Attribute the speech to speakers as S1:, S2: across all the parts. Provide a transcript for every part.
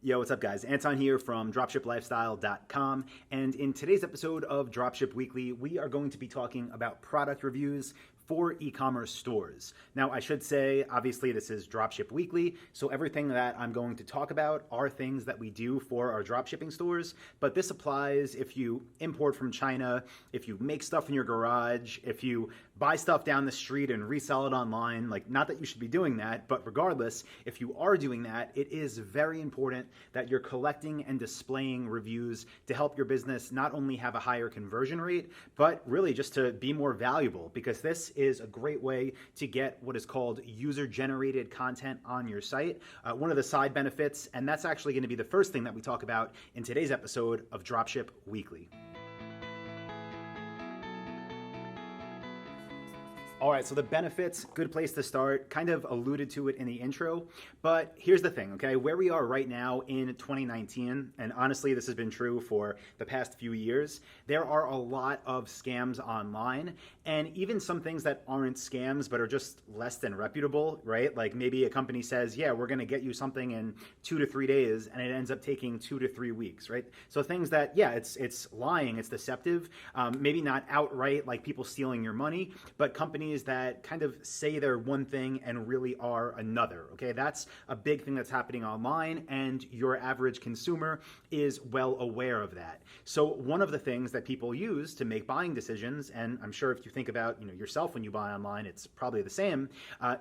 S1: Yo, what's up, guys? Anton here from dropshiplifestyle.com. And in today's episode of Dropship Weekly, we are going to be talking about product reviews for e-commerce stores. Now, I should say, obviously, this is Dropship Weekly, so everything that I'm going to talk about are things that we do for our dropshipping stores, but this applies if you import from China, if you make stuff in your garage, if you buy stuff down the street and resell it online. Like, not that you should be doing that, but regardless, if you are doing that, it is very important that you're collecting and displaying reviews to help your business not only have a higher conversion rate, but really just to be more valuable, because this is a great way to get what is called user-generated content on your site. One of the side benefits, and that's actually going to be the first thing that we talk about in today's episode of Dropship Weekly. All right, so the benefits, good place to start. Kind of alluded to it in the intro, but here's the thing, okay? Where we are right now in 2019, and honestly, this has been true for the past few years, there are a lot of scams online, and even some things that aren't scams, but are just less than reputable, right? Like maybe a company says, yeah, we're gonna get you something in 2 to 3 days, and it ends up taking 2 to 3 weeks, right? So things that, yeah, it's lying, it's deceptive, maybe not outright like people stealing your money, but companies that kind of say they're one thing and really are another, okay? That's a big thing that's happening online, and your average consumer is well aware of that. So one of the things that people use to make buying decisions, and I'm sure if you think about yourself when you buy online, it's probably the same,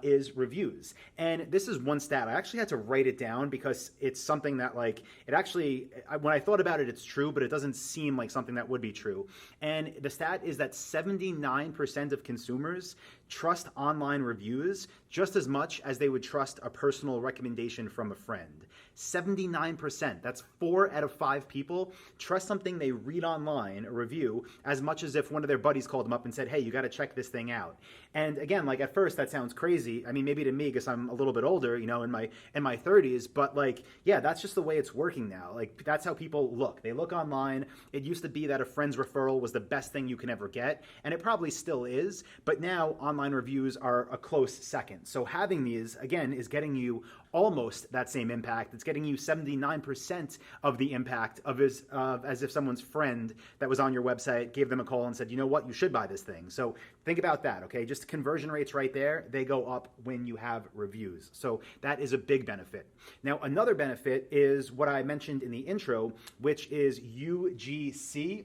S1: is reviews. And this is one stat. I actually had to write it down because it's something that when I thought about it, it's true, but it doesn't seem like something that would be true. And the stat is that 79% of consumers trust online reviews just as much as they would trust a personal recommendation from a friend. 79%, that's 4 out of 5 people, trust something they read online, a review, as much as if one of their buddies called them up and said, hey, you got to check this thing out. And again, like at first that sounds crazy. I mean, maybe to me, because I'm a little bit older, in my 30s, but like, yeah, that's just the way it's working now. Like, that's how people look. They look online. It used to be that a friend's referral was the best thing you can ever get, and it probably still is, but now online reviews are a close second. So having these, again, is getting you almost that same impact. It's getting you 79% of the impact of as if someone's friend that was on your website gave them a call and said, you know what, you should buy this thing. So think about that, okay? Just conversion rates right there, they go up when you have reviews. So that is a big benefit. Now, another benefit is what I mentioned in the intro, which is UGC.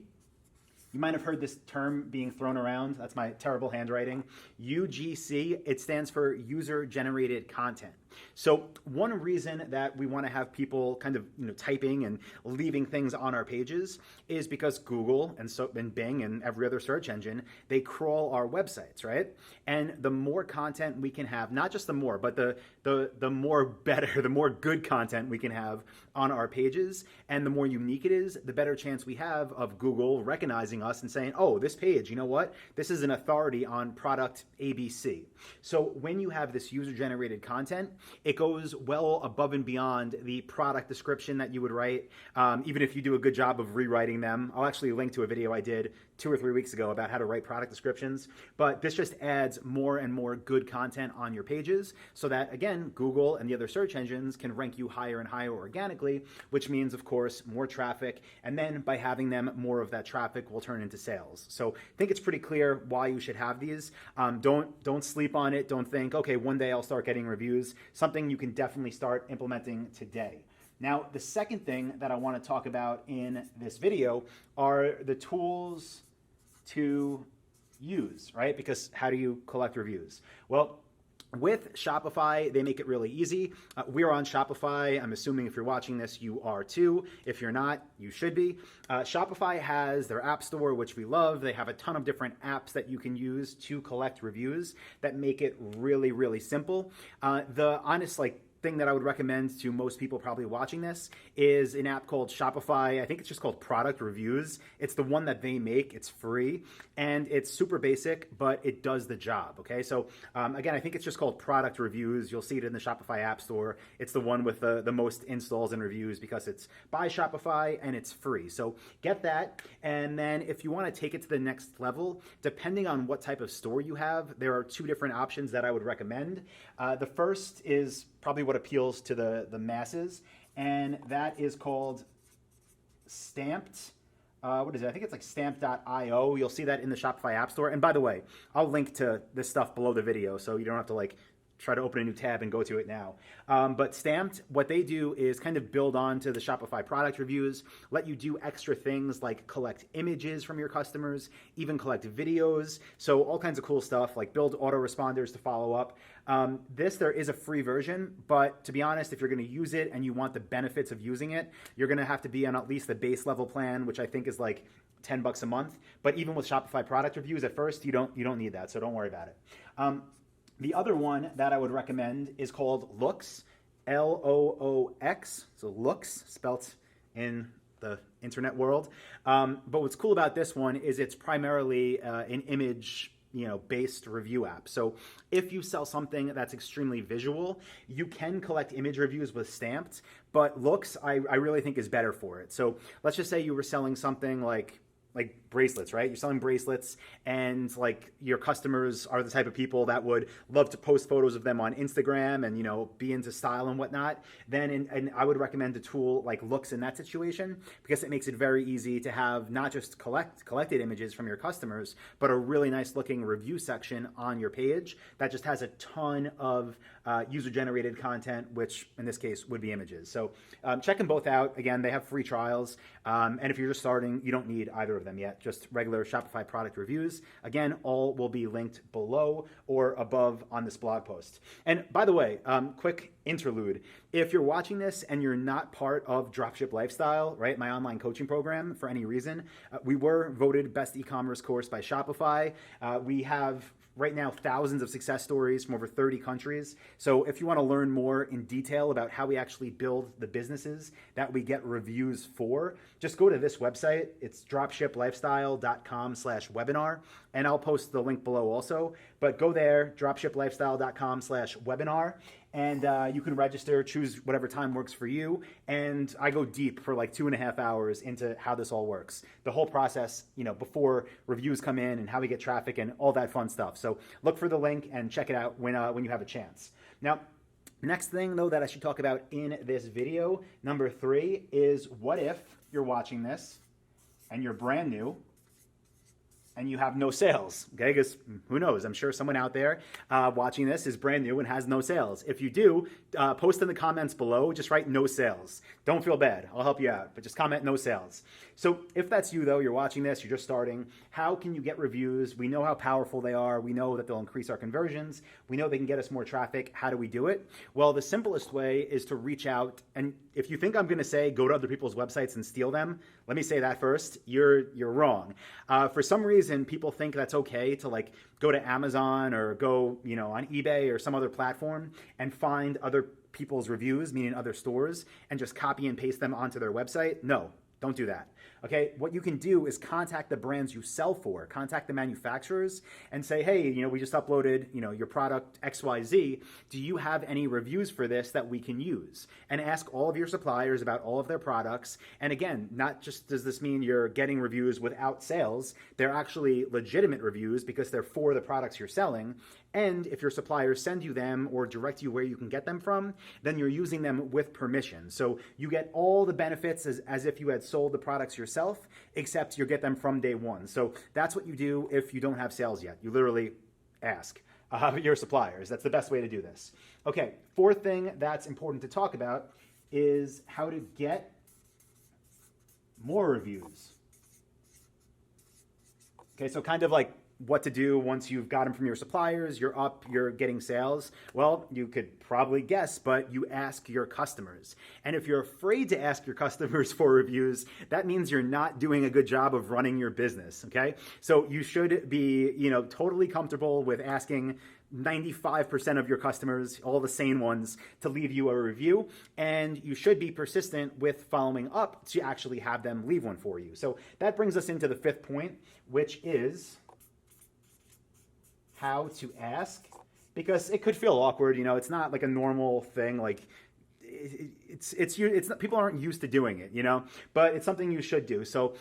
S1: You might have heard this term being thrown around. That's my terrible handwriting. UGC, it stands for user-generated content. So one reason that we want to have people kind of typing and leaving things on our pages is because Google and Bing and every other search engine, they crawl our websites, right? And the more content we can have, not just the more, but the more better, the more good content we can have on our pages, and the more unique it is, the better chance we have of Google recognizing us and saying, oh, this page, you know what? This is an authority on product ABC. So when you have this user-generated content, it goes well above and beyond the product description that you would write, even if you do a good job of rewriting them. I'll actually link to a video I did 2 or 3 weeks ago about how to write product descriptions, but this just adds more and more good content on your pages so that, again, Google and the other search engines can rank you higher and higher organically, which means, of course, more traffic, and then by having them, more of that traffic will turn into sales. So I think it's pretty clear why you should have these. Don't sleep on it. Don't think, okay, one day I'll start getting reviews. Something you can definitely start implementing today. Now, the second thing that I want to talk about in this video are the tools to use, right? Because how do you collect reviews? Well, with Shopify, they make it really easy. We're on Shopify. I'm assuming if you're watching this, you are too. If you're not, you should be. Shopify has their app store, which we love. They have a ton of different apps that you can use to collect reviews that make it really, really simple. The honest, thing that I would recommend to most people probably watching this is an app called Shopify. I think it's just called Product Reviews. It's the one that they make. It's free and it's super basic, but it does the job. Okay, so again, I think it's just called Product Reviews. You'll see it in the Shopify App Store. It's the one with the most installs and reviews because it's by Shopify and it's free. So get that. And then if you want to take it to the next level, depending on what type of store you have, there are two different options that I would recommend. The first is probably what appeals to the masses, and that is called Stamped. What is it? I think it's like stamp.io. You'll see that in the Shopify App Store. And by the way, I'll link to this stuff below the video, so you don't have to like try to open a new tab and go to it now. But Stamped, what they do is kind of build on to the Shopify product reviews, let you do extra things like collect images from your customers, even collect videos. So all kinds of cool stuff, like build autoresponders to follow up. There is a free version, but to be honest, if you're going to use it and you want the benefits of using it, you're going to have to be on at least the base level plan, which I think is like $10 a month. But even with Shopify product reviews at first, you don't need that, so don't worry about it. The other one that I would recommend is called Loox, Loox, so Loox, spelt in the internet world. But what's cool about this one is it's primarily an image based review app. So if you sell something that's extremely visual, you can collect image reviews with Stamped, but Loox I really think is better for it. So let's just say you were selling something like bracelets, right? You're selling bracelets and like your customers are the type of people that would love to post photos of them on Instagram and, be into style and whatnot. Then I would recommend a tool like Loox in that situation because it makes it very easy to have not just collected images from your customers, but a really nice looking review section on your page that just has a ton of user-generated content, which in this case would be images. So check them both out. Again, they have free trials. And if you're just starting, you don't need either of them yet, just regular Shopify product reviews. Again, all will be linked below or above on this blog post. And by the way, quick interlude. If you're watching this and you're not part of Dropship Lifestyle, right, my online coaching program for any reason, we were voted best e-commerce course by Shopify. We have right now thousands of success stories from over 30 countries. So if you want to learn more in detail about how we actually build the businesses that we get reviews for, just go to this website. It's dropshiplifestyle.com/webinar. And I'll post the link below also. But go there, dropshiplifestyle.com/webinar. And you can register, choose whatever time works for you. And I go deep for like 2.5 hours into how this all works. The whole process, before reviews come in and how we get traffic and all that fun stuff. So look for the link and check it out when you have a chance. Now, next thing though that I should talk about in this video, number 3, is what if you're watching this and you're brand new and you have no sales, okay? Because who knows? I'm sure someone out there watching this is brand new and has no sales. If you do, post in the comments below, just write no sales. Don't feel bad, I'll help you out, but just comment no sales. So if that's you though, you're watching this, you're just starting, how can you get reviews? We know how powerful they are. We know that they'll increase our conversions. We know they can get us more traffic. How do we do it? Well, the simplest way is to reach out. And if you think I'm gonna say go to other people's websites and steal them, let me say that first, you're wrong. For some reason, people think that's okay to like go to Amazon or go, on eBay or some other platform and find other people's reviews, meaning other stores, and just copy and paste them onto their website. No, don't do that. Okay, what you can do is contact the brands you sell for, contact the manufacturers and say, hey, we just uploaded, your product XYZ. Do you have any reviews for this that we can use? And ask all of your suppliers about all of their products. And again, not just does this mean you're getting reviews without sales, they're actually legitimate reviews because they're for the products you're selling. And if your suppliers send you them or direct you where you can get them from, then you're using them with permission. So you get all the benefits as if you had sold the products yourself, except you get them from day one. So that's what you do if you don't have sales yet. You literally ask your suppliers. That's the best way to do this. Okay, 4th thing that's important to talk about is how to get more reviews. Okay, so kind of like what to do once you've got them from your suppliers, you're up, you're getting sales. Well, you could probably guess, but you ask your customers. And if you're afraid to ask your customers for reviews, that means you're not doing a good job of running your business, okay? So you should be, totally comfortable with asking 95% of your customers, all the sane ones, to leave you a review. And you should be persistent with following up to actually have them leave one for you. So that brings us into the 5th point, which is how to ask, because it could feel awkward. It's not like a normal thing. Like people aren't used to doing it, but it's something you should do. So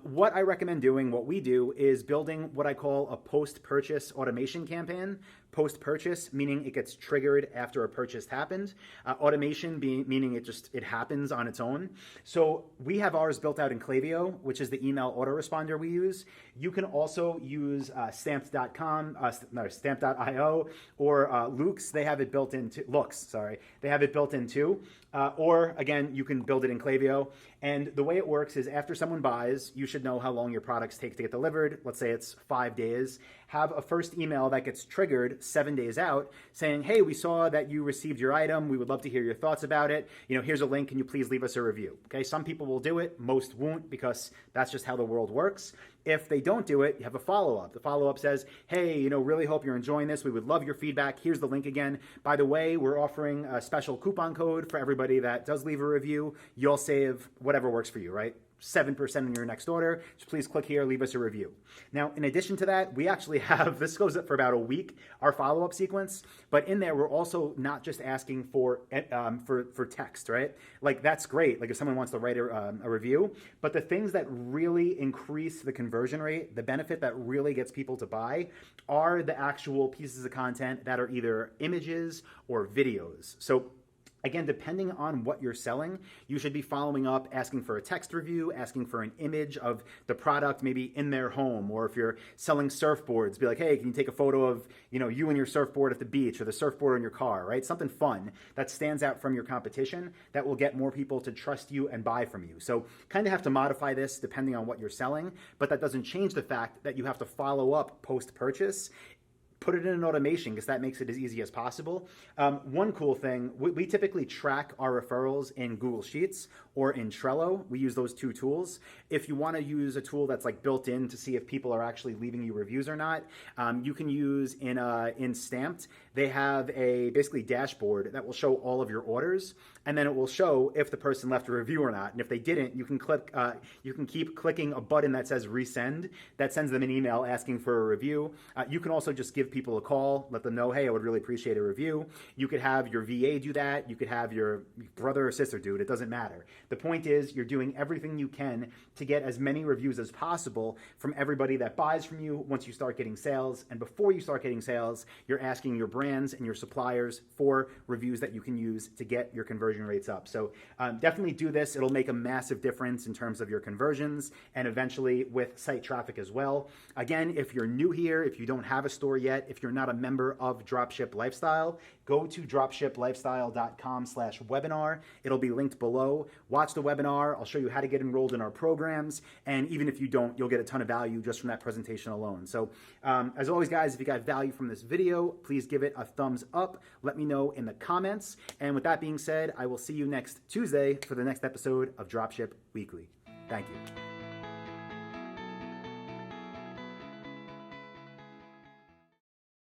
S1: what I recommend doing, what we do, is building what I call a post-purchase automation campaign. Post-purchase, meaning it gets triggered after a purchase happened. Automation meaning it happens on its own. So we have ours built out in Klaviyo, which is the email autoresponder we use. You can also use Stamp.io or Lux. They have it built into They have it built in too. Or again, you can build it in Klaviyo. And the way it works is after someone buys, you should know how long your products take to get delivered. Let's say it's 5 days. Have a first email that gets triggered 7 days out saying, hey, we saw that you received your item. We would love to hear your thoughts about it. Here's a link. Can you please leave us a review? Okay, some people will do it. Most won't, because that's just how the world works. If they don't do it, you have a follow-up. The follow-up says, hey, really hope you're enjoying this. We would love your feedback. Here's the link again. By the way, we're offering a special coupon code for everybody that does leave a review. You'll save whatever works for you, right? 7% in your next order. So please click here, leave us a review. Now, in addition to that, we actually have, this goes up for about a week, our follow-up sequence, but in there, we're also not just asking for text, right? Like, that's great. Like, if someone wants to write a review, but the things that really increase the conversion rate, the benefit that really gets people to buy, are the actual pieces of content that are either images or videos. So again, depending on what you're selling, you should be following up, asking for a text review, asking for an image of the product maybe in their home. Or if you're selling surfboards, be like, hey, can you take a photo of you and your surfboard at the beach, or the surfboard in your car, right? Something fun that stands out from your competition that will get more people to trust you and buy from you. So kind of have to modify this depending on what you're selling, but that doesn't change the fact that you have to follow up post-purchase. Put it in an automation, because that makes it as easy as possible. One cool thing, we typically track our referrals in Google Sheets or in Trello. We use those two tools. If you want to use a tool that's like built in to see if people are actually leaving you reviews or not, you can use in Stamped. They have a basically dashboard that will show all of your orders, and then it will show if the person left a review or not. And if they didn't, you can keep clicking a button that says resend. That sends them an email asking for a review. You can also just give people a call, let them know, hey, I would really appreciate a review. You could have your VA do that. You could have your brother or sister do it. It doesn't matter. The point is, you're doing everything you can to get as many reviews as possible from everybody that buys from you once you start getting sales. And before you start getting sales, you're asking your brands and your suppliers for reviews that you can use to get your conversion rates up. So definitely do this. It'll make a massive difference in terms of your conversions and eventually with site traffic as well. Again, if you're new here, if you don't have a store yet, if you're not a member of Dropship Lifestyle, go to dropshiplifestyle.com/webinar. It'll be linked below. Watch the webinar. I'll show you how to get enrolled in our programs. And even if you don't, you'll get a ton of value just from that presentation alone. So as always, guys, if you got value from this video, please give it a thumbs up. Let me know in the comments. And with that being said, I will see you next Tuesday for the next episode of Dropship Weekly. Thank you.